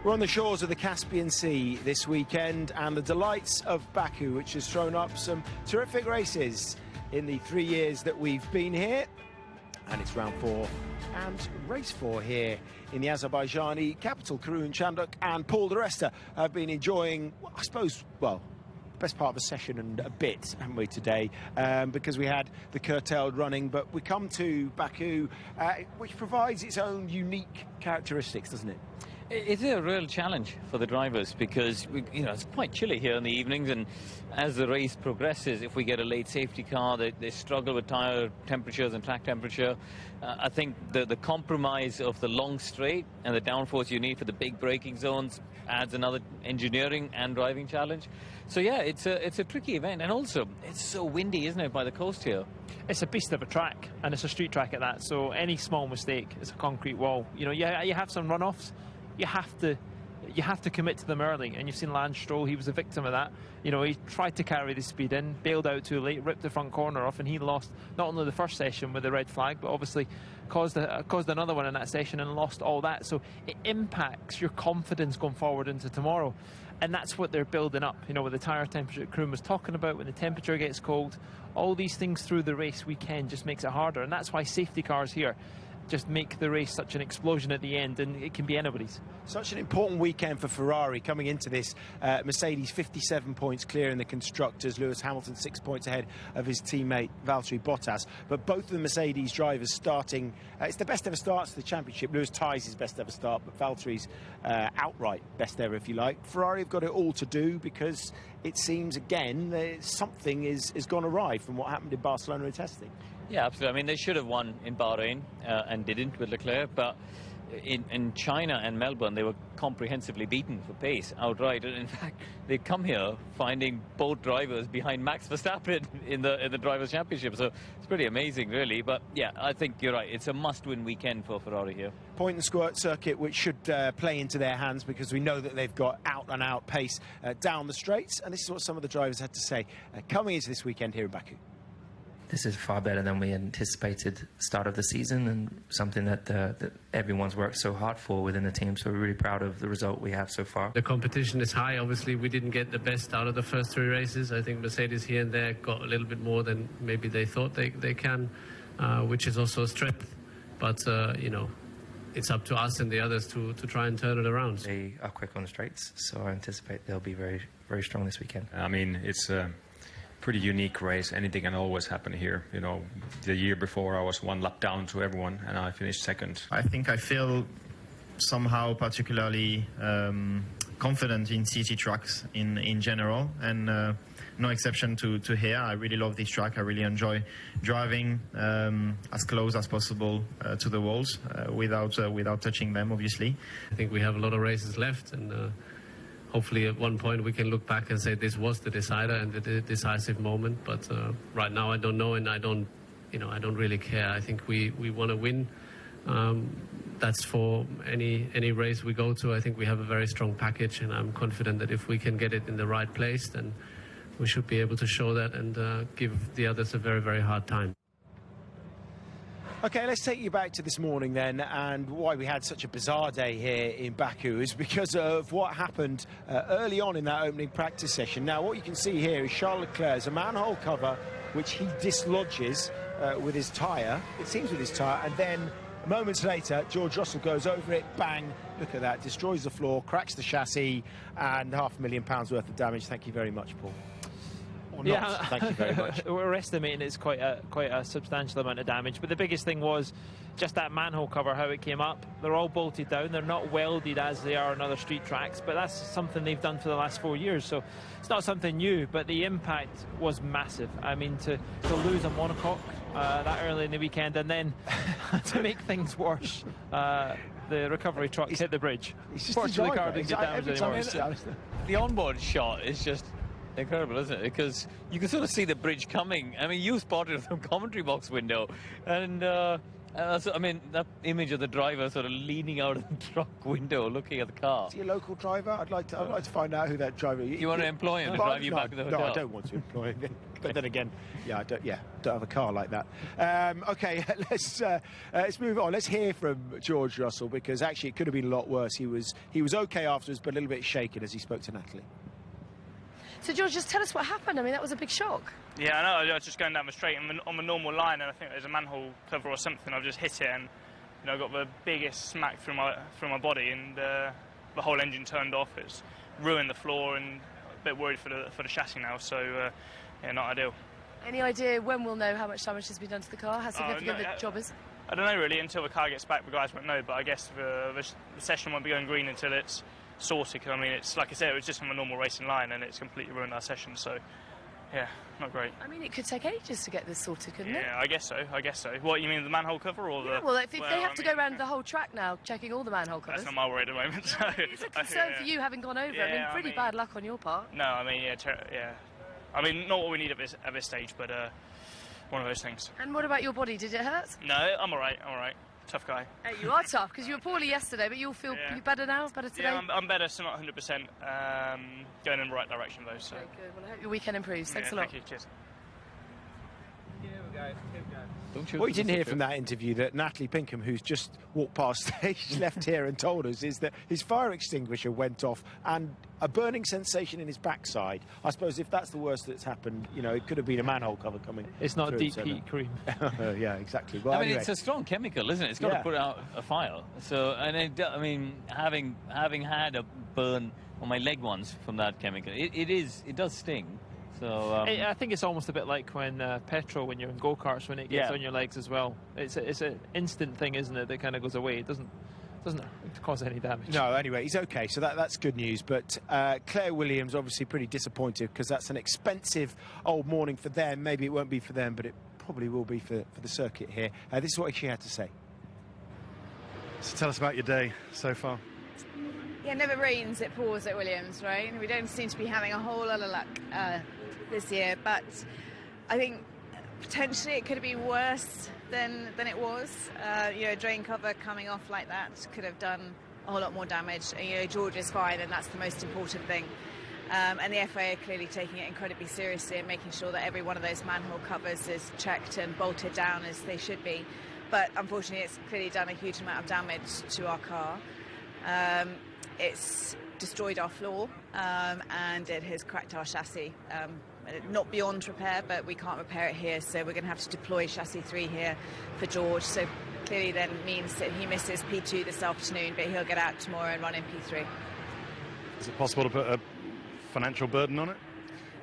We're on the shores of the Caspian Sea this weekend, and the delights of Baku, which has thrown up some terrific races in the 3 years that we've been here. And it's round 4 and race 4 here in the Azerbaijani capital. Karun Chandok and Paul de Resta have been enjoying, I suppose, well, best part of a session and a bit, haven't we, today, because we had the curtailed running. But we come to Baku, which provides its own unique characteristics, doesn't it? It's a real challenge for the drivers because it's quite chilly here in the evenings, and as the race progresses, if we get a late safety car, they struggle with tyre temperatures and track temperature. I think the compromise of the long straight and the downforce you need for the big braking zones adds another engineering and driving challenge. So yeah, it's a tricky event, and also it's so windy, isn't it, by the coast here? It's a beast of a track, and it's a street track at that, so any small mistake is a concrete wall. You have some runoffs. You have to commit to them early, and you've seen Lance Stroll. He was a victim of that. He tried to carry the speed in, bailed out too late, ripped the front corner off, and he lost not only the first session with the red flag, but obviously caused another one in that session and lost all that. So it impacts your confidence going forward into tomorrow, and that's what they're building up. With the tyre temperature that Kroon was talking about, when the temperature gets cold, all these things through the race weekend just makes it harder, and that's why safety cars here just make the race such an explosion at the end, and it can be anybody's. Such an important weekend for Ferrari coming into this. Mercedes 57 points clear in the constructors. Lewis Hamilton 6 points ahead of his teammate Valtteri Bottas. But both of the Mercedes drivers starting, it's the best ever start to the championship. Lewis ties his best ever start, but Valtteri's outright best ever, if you like. Ferrari have got it all to do, because it seems again something is gone awry from what happened in Barcelona in testing. Yeah, absolutely. I mean, they should have won in Bahrain and didn't with Leclerc, but in China and Melbourne, they were comprehensively beaten for pace outright. And in fact, they come here finding both drivers behind Max Verstappen in the Drivers' Championship. So it's pretty amazing, really. But yeah, I think you're right. It's a must-win weekend for Ferrari here. Point and squirt circuit, which should play into their hands, because we know that they've got out-and-out pace down the straights. And this is what some of the drivers had to say coming into this weekend here in Baku. This is far better than we anticipated start of the season, and something that everyone's worked so hard for within the team. So we're really proud of the result we have so far. The competition is high. Obviously, we didn't get the best out of the first 3 races. I think Mercedes here and there got a little bit more than maybe they thought they can, which is also a strength. But, it's up to us and the others to try and turn it around. They are quick on the straights, so I anticipate they'll be very, very strong this weekend. I mean, it's pretty unique race. Anything can always happen here. The year before I was 1 lap down to everyone, and I finished second. I think I feel somehow particularly confident in CT tracks in general, and no exception to here. I really love this track. I really enjoy driving as close as possible to the walls without touching them, obviously. I think we have a lot of races left, and hopefully at one point we can look back and say this was the decider and the decisive moment. But right now I don't know, and I don't really care. I think we want to win. That's for any race we go to. I think we have a very strong package, and I'm confident that if we can get it in the right place, then we should be able to show that and give the others a very, very hard time. OK, let's take you back to this morning then, and why we had such a bizarre day here in Baku is because of what happened early on in that opening practice session. Now, what you can see here is Charles Leclerc's a manhole cover, which he dislodges with his tyre, it seems with his tyre, and then moments later, George Russell goes over it, bang, look at that, destroys the floor, cracks the chassis, and £500,000 worth of damage. Thank you very much, Paul. Or not. Yeah. Thank you very much. We're estimating it's quite a substantial amount of damage, but the biggest thing was just that manhole cover, how it came up. They're all bolted down. They're not welded as they are on other street tracks, but that's something they've done for the last 4 years, so it's not something new, but the impact was massive. I mean, to lose a monocoque that early in the weekend, and then to make things worse, the recovery truck hit the bridge. Fortunately, the car didn't get damaged anymore. The onboard shot is just incredible, isn't it? Because you can sort of see the bridge coming. I mean, you spotted it from the commentary box window, and I mean, that image of the driver sort of leaning out of the truck window looking at the car. Is he a local driver? I'd like to find out who that driver is. You want to employ him to drive you back to the hotel? No, I don't want to employ him. But then again, yeah, I don't have a car like that. Okay, let's move on. Let's hear from George Russell, because actually it could have been a lot worse. He was okay afterwards, but a little bit shaken as he spoke to Natalie. So, George, just tell us what happened. I mean, that was a big shock. Yeah, I know. I was just going down the straight on the normal line, and I think there's a manhole cover or something. I've just hit it, and I got the biggest smack through my body, and the whole engine turned off. It's ruined the floor, and a bit worried for the chassis now. So, yeah, not ideal. Any idea when we'll know how much damage has been done to the car? How significant the job is? I don't know really. Until the car gets back, the guys won't know. But I guess the session won't be going green until it's sorted. I mean, it's like I said, it was just on a normal racing line, and it's completely ruined our session. So, yeah, not great. I mean, it could take ages to get this sorted, couldn't it? Yeah, I guess so. What, you mean the manhole cover or the? Well, if they have to go around the whole track now, checking all the manhole covers. That's not my worry at the moment. So. It's a concern for you having gone over. Yeah, I mean, bad luck on your part. No, I mean, yeah. I mean, not what we need at this stage, but one of those things. And what about your body? Did it hurt? No, I'm all right. Tough guy. Hey, you are tough, because you were poorly yesterday, but you'll feel better now? Better today? Yeah, I'm better, so not 100%. Going in the right direction, though. So. Okay, good. Well, I hope your weekend improves. Thanks a lot. Thank you. Cheers. What you didn't hear from that interview, that Natalie Pinkham, who's just walked past stage left here and told us, is that his fire extinguisher went off and a burning sensation in his backside. I suppose if that's the worst that's happened, it could have been a manhole cover coming. It's not through, deep heat cream. Yeah, exactly. Well, I mean, anyway. it's a strong chemical, isn't it? It's got to put out a fire. So, I mean, having had a burn on my leg once from that chemical, it does sting. So, I think it's almost a bit like when petrol, when you're in go-karts, when it gets on your legs as well. It's an instant thing, isn't it, that kind of goes away. It doesn't cause any damage. No, anyway, he's okay, so that's good news. But Claire Williams obviously pretty disappointed, because that's an expensive old morning for them. Maybe it won't be for them, but it probably will be for the circuit here. This is what she had to say. So tell us about your day so far. Yeah, it never rains, it pours at Williams, right? We don't seem to be having a whole lot of luck this year, but I think potentially it could have been worse than it was. Drain cover coming off like that could have done a whole lot more damage. George is fine, and that's the most important thing. And the FIA are clearly taking it incredibly seriously and making sure that every one of those manhole covers is checked and bolted down as they should be. But unfortunately, it's clearly done a huge amount of damage to our car. It's destroyed our floor, and it has cracked our chassis. Not beyond repair, but we can't repair it here, so we're going to have to deploy chassis 3 here for George. So clearly then means that he misses P2 this afternoon, but he'll get out tomorrow and run in P3. Is it possible to put a financial burden on it?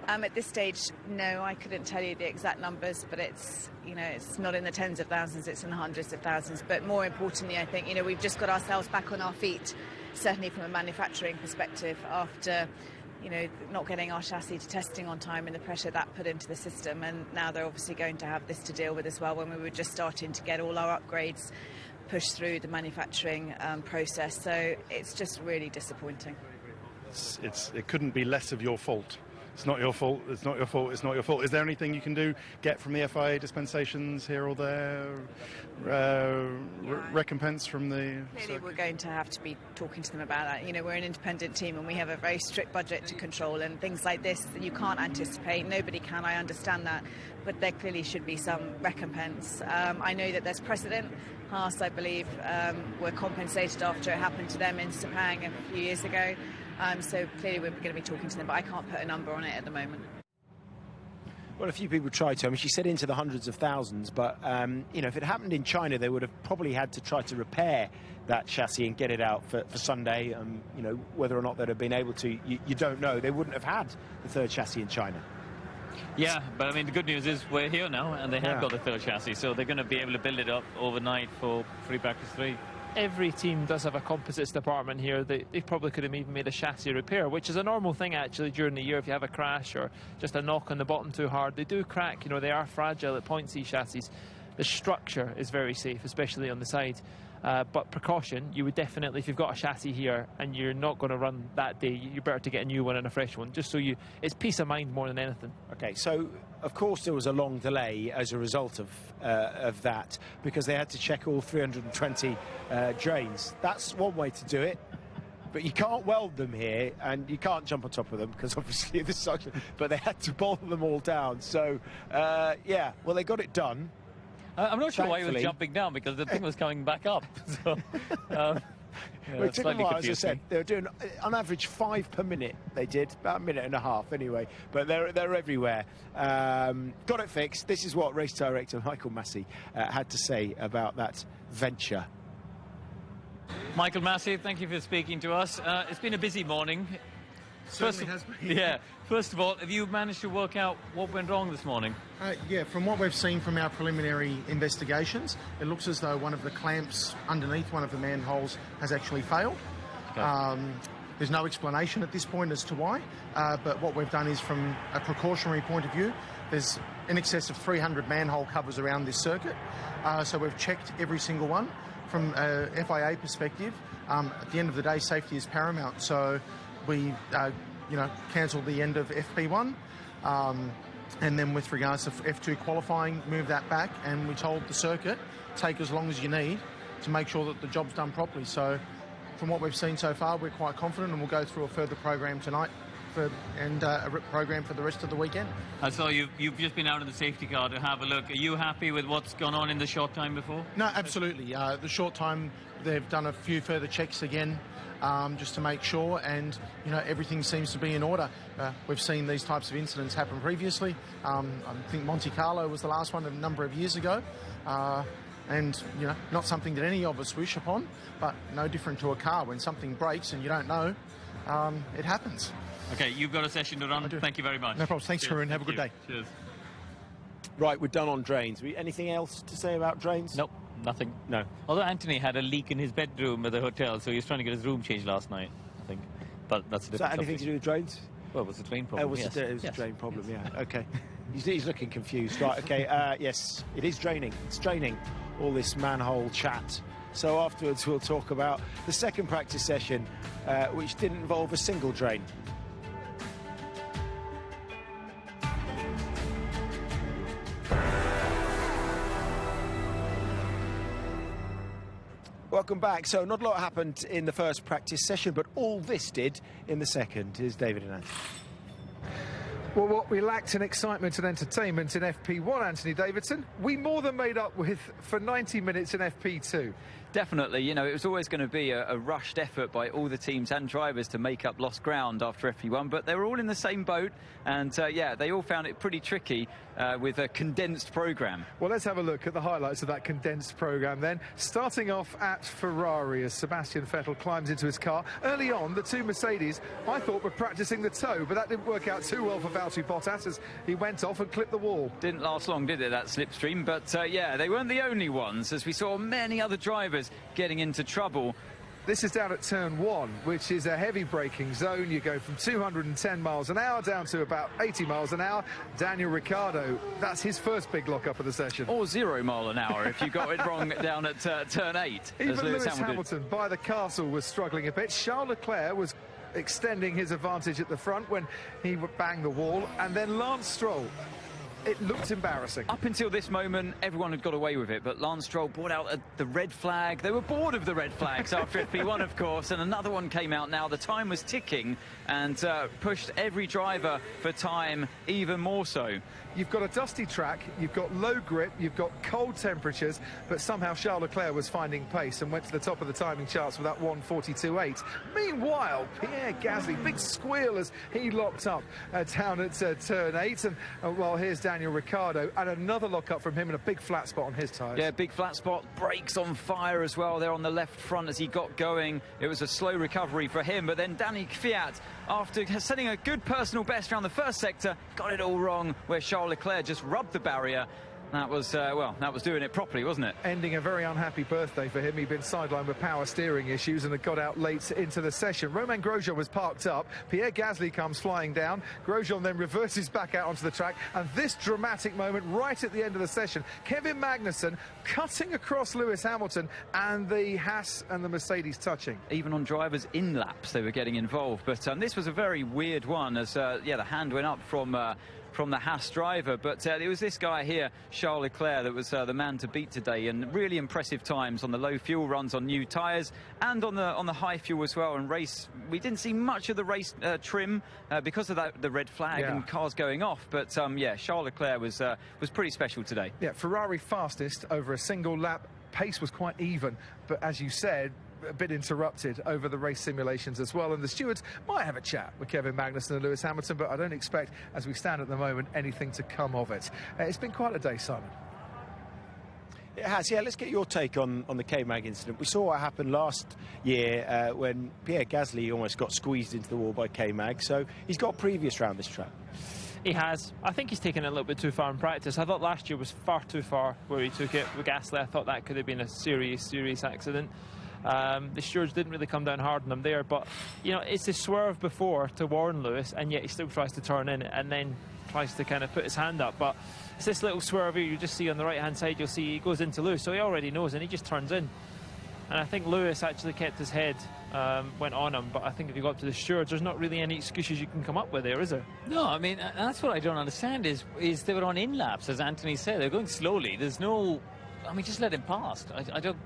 At this stage, no, I couldn't tell you the exact numbers, but it's not in the tens of thousands, it's in the hundreds of thousands. But more importantly, I think, we've just got ourselves back on our feet, certainly from a manufacturing perspective, after, not getting our chassis to testing on time and the pressure that put into the system. And now they're obviously going to have this to deal with as well, when we were just starting to get all our upgrades pushed through the manufacturing process. So it's just really disappointing. It couldn't be less of your fault. It's not your fault, it's not your fault, it's not your fault. Is there anything you can do, get from the FIA dispensations here or there, recompense from the... Clearly we're going to have to be talking to them about that. We're an independent team and we have a very strict budget to control, and things like this that you can't anticipate. Nobody can, I understand that, but there clearly should be some recompense. I know that there's precedent. Haas, I believe, were compensated after it happened to them in Sepang a few years ago. So clearly we're going to be talking to them, but I can't put a number on it at the moment. Well, a few people tried to. I mean, she said into the hundreds of thousands, but, if it happened in China, they would have probably had to try to repair that chassis and get it out for Sunday. Whether or not they'd have been able to, you don't know. They wouldn't have had the third chassis in China. Yeah, but I mean, the good news is we're here now, and they have got the third chassis, so they're going to be able to build it up overnight for free practice 3. Every team does have a composites department here. They probably could have even made a chassis repair, which is a normal thing actually during the year. If you have a crash or just a knock on the bottom too hard, they do crack. They are fragile at point C chassis. The structure is very safe, especially on the side. But precaution, you would definitely, if you've got a chassis here and you're not going to run that day, you're better to get a new one and a fresh one, just so it's peace of mind more than anything. Okay, so of course there was a long delay as a result of that, because they had to check all 320 drains. That's one way to do it. but you can't weld them here, and you can't jump on top of them because obviously of the suction. But they had to bolt them all down. So yeah, well, they got it done. I'm not sure why he was jumping down, because the thing was coming back up. So, well, it took a while, as I said. They were doing, on average, 5 per minute. They did, about a minute and a half anyway. But they're everywhere. Got it fixed. This is what race director Michael Massey had to say about that venture. Michael Massey, thank you for speaking to us. It's been a busy morning. Certainly has been. Yeah. First of all, have you managed to work out what went wrong this morning? Yeah, from what we've seen from our preliminary investigations, it looks as though one of the clamps underneath one of the manholes has actually failed. Okay. There's no explanation at this point as to why, but what we've done is, from a precautionary point of view, there's in excess of 300 manhole covers around this circuit, so we've checked every single one. From a FIA perspective, at the end of the day, safety is paramount, so we cancelled the end of FP1, and then with regards to F2 qualifying, moved that back, and we told the circuit, take as long as you need to make sure that the job's done properly. So from what we've seen so far, we're quite confident, and we'll go through a further program tonight and a program for the rest of the weekend. So you've just been out in the safety car to have a look. Are you happy with what's gone on in the short time before? No, absolutely. The short time, they've done a few further checks again, just to make sure, and everything seems to be in order. We've seen these types of incidents happen previously. I think Monte Carlo was the last one a number of years ago, and not something that any of us wish upon, but no different to a car. When something breaks and you don't know, it happens. Okay, you've got a session to run. Thank you very much. No problem. Thanks, Karun. Have a good day. Cheers. Right, we're done on drains. Anything else to say about drains? Nope, nothing. No. Although Anthony had a leak in his bedroom at the hotel, so he was trying to get his room changed last night, I think. But that's a different Is that anything subject. to do with drains? Well, it was a drain problem. It was a drain problem, yeah. Okay. He's looking confused. Right, okay. Yes, it is draining. It's draining, all this manhole chat. So afterwards, we'll talk about the second practice session, which didn't involve a single drain. Welcome back. So not a lot happened in the first practice session, but all this did in the second. Here's David and Anthony. Well, what we lacked in excitement and entertainment in FP1, Anthony Davidson, we more than made up with for 90 minutes in FP2. Definitely, it was always going to be a rushed effort by all the teams and drivers to make up lost ground after FP1, but they were all in the same boat, and yeah, they all found it pretty tricky with a condensed programme. Well, let's have a look at the highlights of that condensed programme then. Starting off at Ferrari as Sebastian Vettel climbs into his car. Early on, the two Mercedes, I thought, were practising the toe, but that didn't work out too well for Valtteri Bottas as he went off and clipped the wall. Didn't last long, did it, that slipstream? But yeah, they weren't the only ones, as we saw many other drivers getting into trouble. This is down at turn 1, which is a heavy braking zone. You go from 210 miles an hour down to about 80 miles an hour. Daniil Ricciardo, that's his first big lock-up of the session. Or 0 mile an hour if you got it wrong down at turn 8. Even Lewis Hamilton by the castle was struggling a bit. Charles Leclerc was extending his advantage at the front when he would bang the wall. And then Lance Stroll. It looked embarrassing. Up until this moment, everyone had got away with it, but Lance Stroll brought out the red flag. They were bored of the red flags after FP1, of course, and another one came out now. The time was ticking and pushed every driver for time even more so. You've got a dusty track, you've got low grip, you've got cold temperatures, but somehow Charles Leclerc was finding pace and went to the top of the timing charts with that 1:42.8. Meanwhile, Pierre Gasly, big squeal as he locked up down at turn 8. And well, here's Daniil Ricciardo, and another lock-up from him and a big flat spot on his tyres. Yeah, big flat spot, brakes on fire as well there on the left front as he got going. It was a slow recovery for him, but then Daniil Kvyat, after setting a good personal best around the first sector, got it all wrong, where Charles Leclerc just rubbed the barrier. That was, well, that was doing it properly, wasn't it? Ending a very unhappy birthday for him. He'd been sidelined with power steering issues and had got out late into the session. Romain Grosjean was parked up. Pierre Gasly comes flying down. Grosjean then reverses back out onto the track. And this dramatic moment right at the end of the session, Kevin Magnussen cutting across Lewis Hamilton and the Haas and the Mercedes touching. Even on drivers in laps, they were getting involved. But this was a very weird one as, yeah, the hand went up from from the Haas driver. But it was this guy here, Charles Leclerc, that was the man to beat today, and really impressive times on the low fuel runs on new tyres and on the high fuel as well. And race, we didn't see much of the race trim because of the red flag and cars going off. But yeah, Charles Leclerc was pretty special today. Yeah, Ferrari fastest over a single lap. Pace was quite even, but as you said, a bit interrupted over the race simulations as well. And the stewards might have a chat with Kevin Magnussen and Lewis Hamilton, but I don't expect, as we stand at the moment, anything to come of it. It's been quite a day, Simon. It has, yeah. Let's get your take on the K-Mag incident. We saw what happened last year when Pierre Gasly almost got squeezed into the wall by K-Mag, so he's got previous round this track. He has. I think he's taken it a little bit too far in practice. I thought last year was far too far where he took it with Gasly. I thought that could have been a serious accident. The stewards didn't really come down hard on him there, but you know, it's a swerve before to warn Lewis, and yet he still tries to turn in and then tries to kind of put his hand up. But it's this little swerve here you just see on the right hand side. You'll see he goes into Lewis, so he already knows, and he just turns in. And I think Lewis actually kept his head, went on him, but I think if you go up to the stewards, there's not really any excuses you can come up with there, is there? No, I mean, that's what I don't understand is they were on in-laps, as Anthony said. They're going slowly. There's no... I mean, just let him past. I don't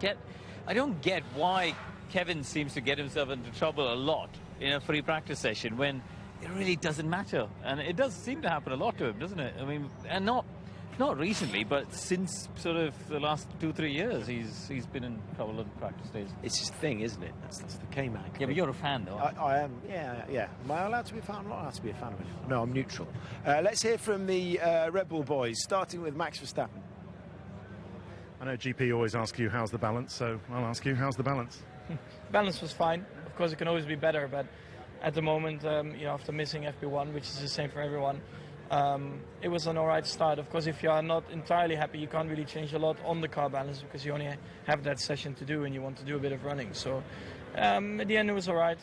get why Kevin seems to get himself into trouble a lot in a free practice session when it really doesn't matter. And it does seem to happen a lot to him, doesn't it? I mean, and not recently, but since sort of the last 2-3 years, he's been in trouble in practice days. It's his thing, isn't it? That's the K-Mag. Yeah, but you're a fan, though. I am, yeah. Am I allowed to be a fan? I'm not allowed to be a fan of it. No, I'm neutral. Let's hear from the Red Bull boys, starting with Max Verstappen. I know GP always asks you how's the balance, so I'll ask you how's the balance. Balance was fine. Of course, it can always be better, but at the moment, you know, after missing FP1, which is the same for everyone, it was an alright start. Of course, if you are not entirely happy, you can't really change a lot on the car balance because you only have that session to do and you want to do a bit of running. So at the end, it was alright.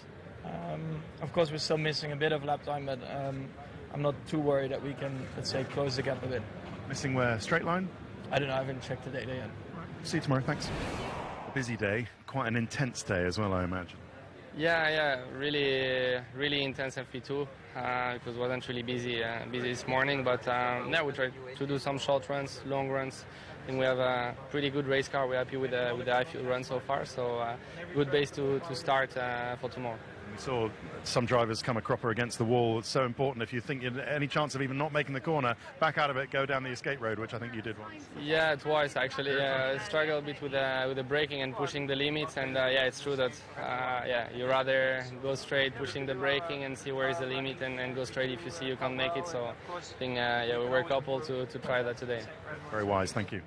Of course, we're still missing a bit of lap time, but I'm not too worried that we can, let's say, close the gap a bit. Missing where? Straight line? I don't know, I haven't checked the data yet. See you tomorrow, thanks. A busy day, quite an intense day as well, I imagine. Yeah, really intense FP2 because it wasn't really busy this morning, but yeah, we tried to do some short runs, long runs. I think we have a pretty good race car. We're happy with the high fuel run so far, so good base to start for tomorrow. We saw some drivers come a cropper against the wall. It's so important if you think you any chance of even not making the corner, back out of it, go down the escape road, which I think you did once. Yeah, twice actually. Struggle a bit with the braking and pushing the limits, and yeah, it's true that you rather go straight pushing the braking and see where is the limit and go straight if you see you can't make it. So I think we were coupled to try that today. Very wise, thank you.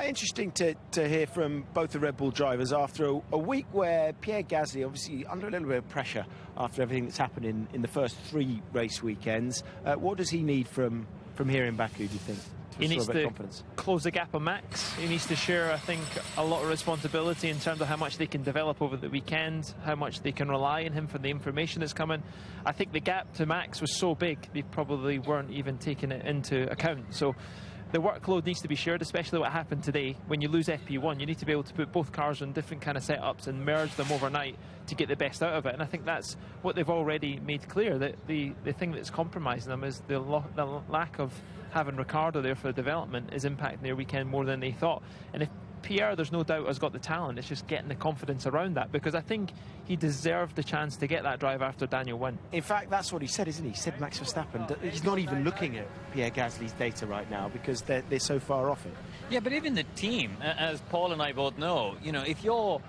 Interesting to hear from both the Red Bull drivers after a week where Pierre Gasly, obviously under a little bit of pressure after everything that's happened in the first 3 race weekends. What does he need from here in Baku, do you think? He needs to close the gap on Max. He needs to share, I think, a lot of responsibility in terms of how much they can develop over the weekend, how much they can rely on him for the information that's coming. I think the gap to Max was so big, they probably weren't even taking it into account. So the workload needs to be shared, especially what happened today. When you lose FP1, you need to be able to put both cars on different kind of setups and merge them overnight to get the best out of it. And I think that's what they've already made clear, that the thing that's compromising them is the lack of having Ricciardo there for the development is impacting their weekend more than they thought. And if Pierre, there's no doubt, has got the talent, it's just getting the confidence around that, because I think he deserved the chance to get that drive after Daniel won. In fact, that's what he said, isn't he? He said Max Verstappen, he's not even looking at Pierre Gasly's data right now because they're so far off it. Yeah, but even the team, as Paul and I both know, you know, if you're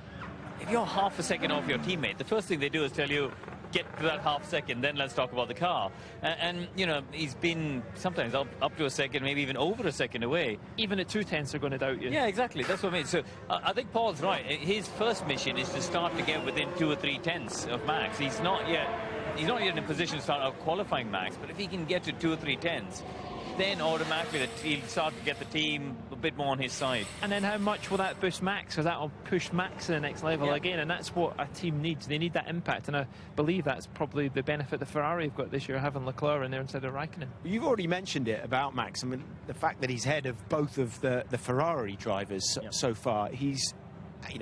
half a second off your teammate, the first thing they do is tell you, get to that half second, then let's talk about the car. And you know, he's been sometimes up to a second, maybe even over a second away. Even at 2/10 they're going to doubt you. Yeah, exactly. That's what I mean. So I think Paul's right. His first mission is to start to get within 2 or 3 tenths of Max. He's not yet in a position to start out qualifying Max, but if he can get to 2 or 3 tenths, then automatically he'll start to get the team a bit more on his side. And then how much will that boost Max? Because that'll push Max to the next level again, and that's what a team needs. They need that impact, and I believe that's probably the benefit the Ferrari have got this year, having Leclerc in there instead of Raikkonen. You've already mentioned it about Max. I mean, the fact that he's ahead of both of the Ferrari drivers so far, he's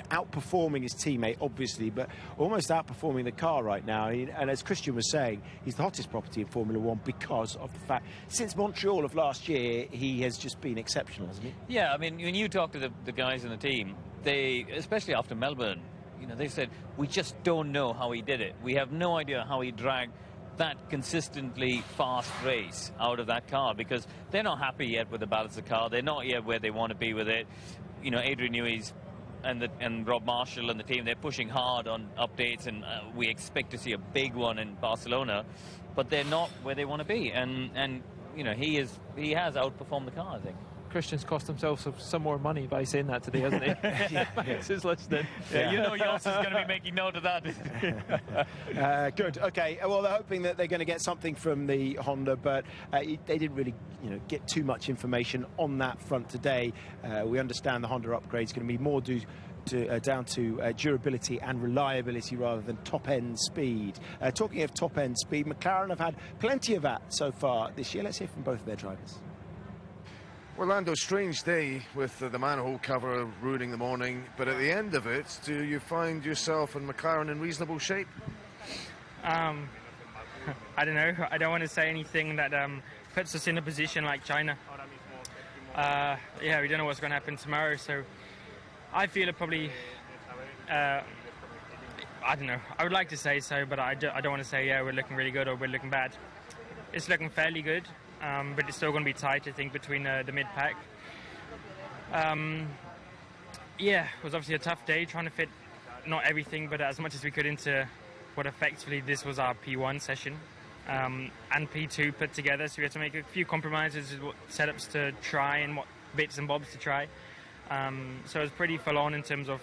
outperforming his teammate, obviously, but almost outperforming the car right now. And as Christian was saying, he's the hottest property in Formula One because of the fact, since Montreal of last year, he has just been exceptional, hasn't he? Yeah, I mean, when you talk to the guys in the team, they, especially after Melbourne, they said, we just don't know how he did it. We have no idea how he dragged that consistently fast race out of that car, because they're not happy yet with the balance of the car. They're not yet where they want to be with it. Adrian Newey's and Rob Marshall and the team, they're pushing hard on updates, and we expect to see a big one in Barcelona, but they're not where they want to be. And he has outperformed the car, I think. Christian's cost himself some more money by saying that today, hasn't he? Max is listening. Yeah, Jos is going to be making note of that. Good. Okay. Well, they're hoping that they're going to get something from the Honda, but they didn't really, get too much information on that front today. We understand the Honda upgrade is going to be more down to durability and reliability rather than top-end speed. Talking of top-end speed, McLaren have had plenty of that so far this year. Let's hear from both of their drivers. Well, Lando, strange day with the manhole cover ruining the morning, but at the end of it, do you find yourself and McLaren in reasonable shape? I don't know. I don't want to say anything that puts us in a position like China. We don't know what's going to happen tomorrow, so I feel it probably... I don't know. I would like to say so, but I don't want to say, we're looking really good or we're looking bad. It's looking fairly good. But it's still going to be tight, I think, between the mid-pack. It was obviously a tough day trying to fit not everything, but as much as we could into what effectively this was our P1 session and P2 put together. So we had to make a few compromises, what setups to try and what bits and bobs to try. So it was pretty full on in terms of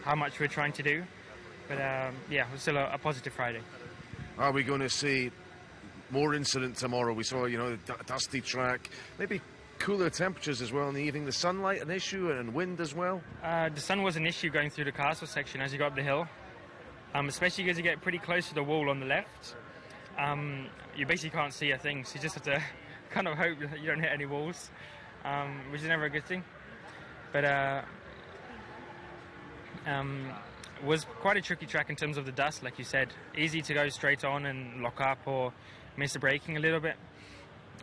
how much we're trying to do. But it was still a positive Friday. Are we going to see more incident tomorrow? We saw, a dusty track, maybe cooler temperatures as well in the evening. The sunlight an issue and wind as well? The sun was an issue going through the castle section as you go up the hill, especially because you get pretty close to the wall on the left. You basically can't see a thing, so you just have to kind of hope that you don't hit any walls, which is never a good thing. But it was quite a tricky track in terms of the dust, like you said. Easy to go straight on and lock up or miss the braking a little bit.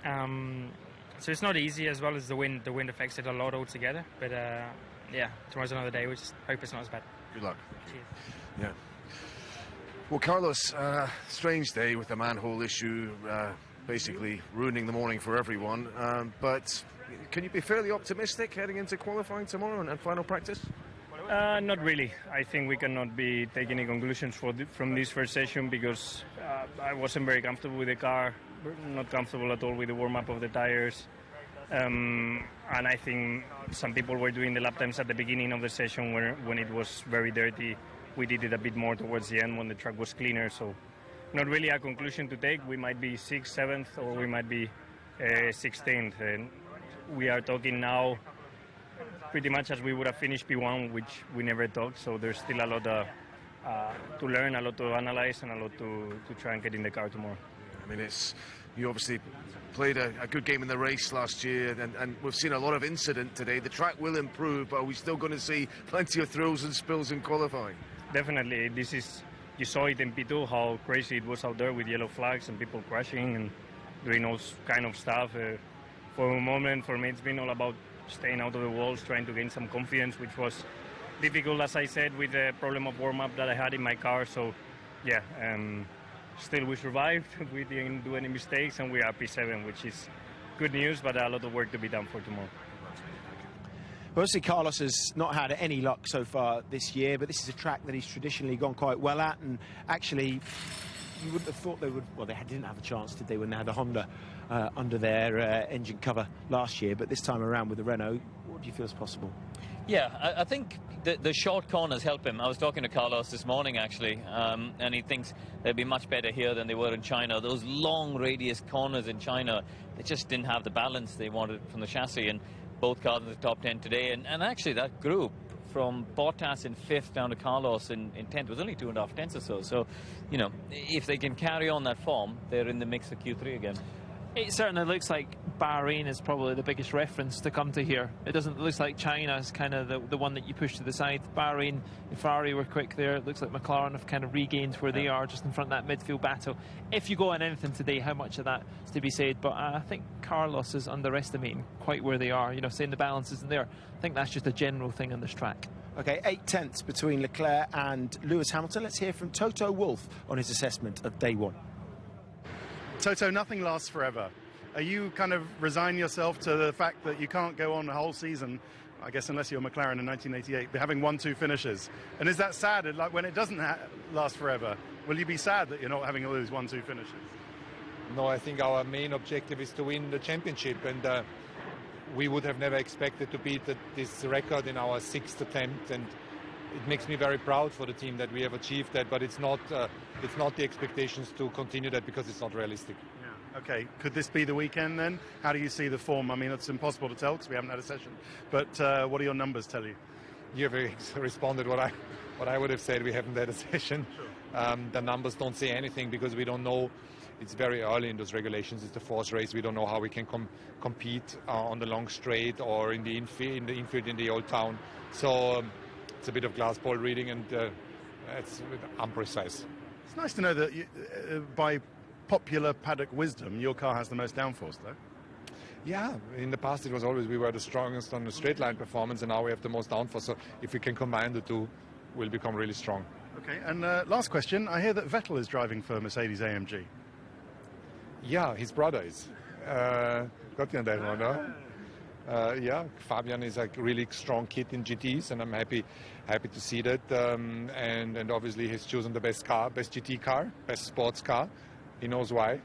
So it's not easy, as well as the wind. The wind affects it a lot altogether. But tomorrow's another day. We just hope it's not as bad. Good luck. Cheers. Yeah. Well, Carlos, strange day with the manhole issue, basically ruining the morning for everyone. But can you be fairly optimistic heading into qualifying tomorrow and final practice? Not really. I think we cannot be taking any conclusions from this first session because I wasn't very comfortable with the car, not comfortable at all with the warm-up of the tires. And I think some people were doing the lap times at the beginning of the session when it was very dirty. We did it a bit more towards the end when the track was cleaner. So not really a conclusion to take. We might be 6th, 7th, or we might be 16th. And we are talking now pretty much as we would have finished P1, which we never thought. So there's still a lot to learn, a lot to analyze, and a lot to try and get in the car tomorrow. I mean, you obviously played a good game in the race last year, and we've seen a lot of incident today. The track will improve, but are we still going to see plenty of thrills and spills in qualifying? Definitely. You saw it in P2, how crazy it was out there with yellow flags and people crashing and doing all kind of stuff. For a moment, for me, it's been all about staying out of the walls, trying to gain some confidence, which was difficult, as I said, with the problem of warm-up that I had in my car. So, still we survived. We didn't do any mistakes, and we are P7, which is good news, but a lot of work to be done for tomorrow. Obviously, Carlos has not had any luck so far this year, but this is a track that he's traditionally gone quite well at, and actually, you wouldn't have thought they would. Well, they didn't have a chance, did they, when they had the Honda under their engine cover last year? But this time around with the Renault, what do you feel is possible? Yeah, I think the short corners help him. I was talking to Carlos this morning, actually, and he thinks they'll be much better here than they were in China. Those long radius corners in China, they just didn't have the balance they wanted from the chassis, and both cars in the top 10 today. And actually, that group from Bottas in 5th down to Carlos in 10th was only 2.5 tenths or so. So, if they can carry on that form, they're in the mix of Q3 again. It certainly looks like Bahrain is probably the biggest reference to come to here. It looks like China is kind of the one that you push to the side. Bahrain, Ferrari were quick there. It looks like McLaren have kind of regained where they are, just in front of that midfield battle. If you go on anything today, how much of that is to be said? But I think Carlos is underestimating quite where they are. You know, saying the balance isn't there. I think that's just a general thing on this track. Okay, 8 tenths between Leclerc and Lewis Hamilton. Let's hear from Toto Wolff on his assessment of day one. Toto, nothing lasts forever. Are you kind of resign yourself to the fact that you can't go on the whole season, I guess unless you're McLaren in 1988, having 1-2 finishes? And is that sad, like when it doesn't last forever? Will you be sad that you're not having all those 1-2 finishes? No, I think our main objective is to win the championship, and we would have never expected to beat this record in our 6th attempt, and it makes me very proud for the team that we have achieved that, but it's not the expectations to continue that because it's not realistic. Okay, could this be the weekend then? How do you see the form? I mean, it's impossible to tell because we haven't had a session, but what do your numbers tell you? You have responded what I would have said. We haven't had a session. Sure. The numbers don't say anything because we don't know. It's very early in those regulations. It's the 4th race. We don't know how we can compete on the long straight or in the infield in the old town. So it's a bit of glass ball reading, and it's imprecise. It's nice to know that by popular paddock wisdom, your car has the most downforce, though. Yeah, in the past it was always we were the strongest on the straight line performance, and now we have the most downforce. So if we can combine the two, we'll become really strong. Okay, and last question. I hear that Vettel is driving for Mercedes-AMG. Yeah, his brother is. Got you on that one, no? Yeah, Fabian is a really strong kid in GTs, and I'm happy to see that. And obviously he's chosen the best GT car, best sports car. He knows why,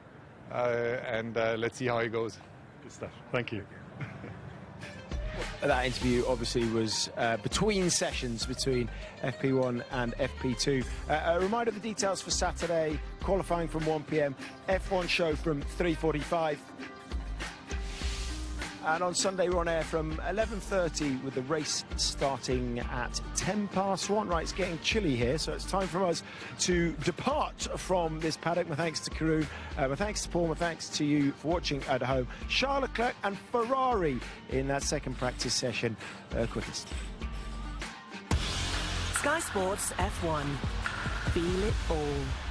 and let's see how he goes. Good stuff. Thank you. That interview obviously was between sessions between FP1 and FP2. A reminder of the details for Saturday: qualifying from 1 p.m, F1 show from 3:45. And on Sunday, we're on air from 11:30 with the race starting at 1:10. Right, it's getting chilly here, so it's time for us to depart from this paddock. My thanks to Karun, my thanks to Paul, my thanks to you for watching at home. Charles Leclerc and Ferrari in that second practice session quickest. Sky Sports F1. Feel it all.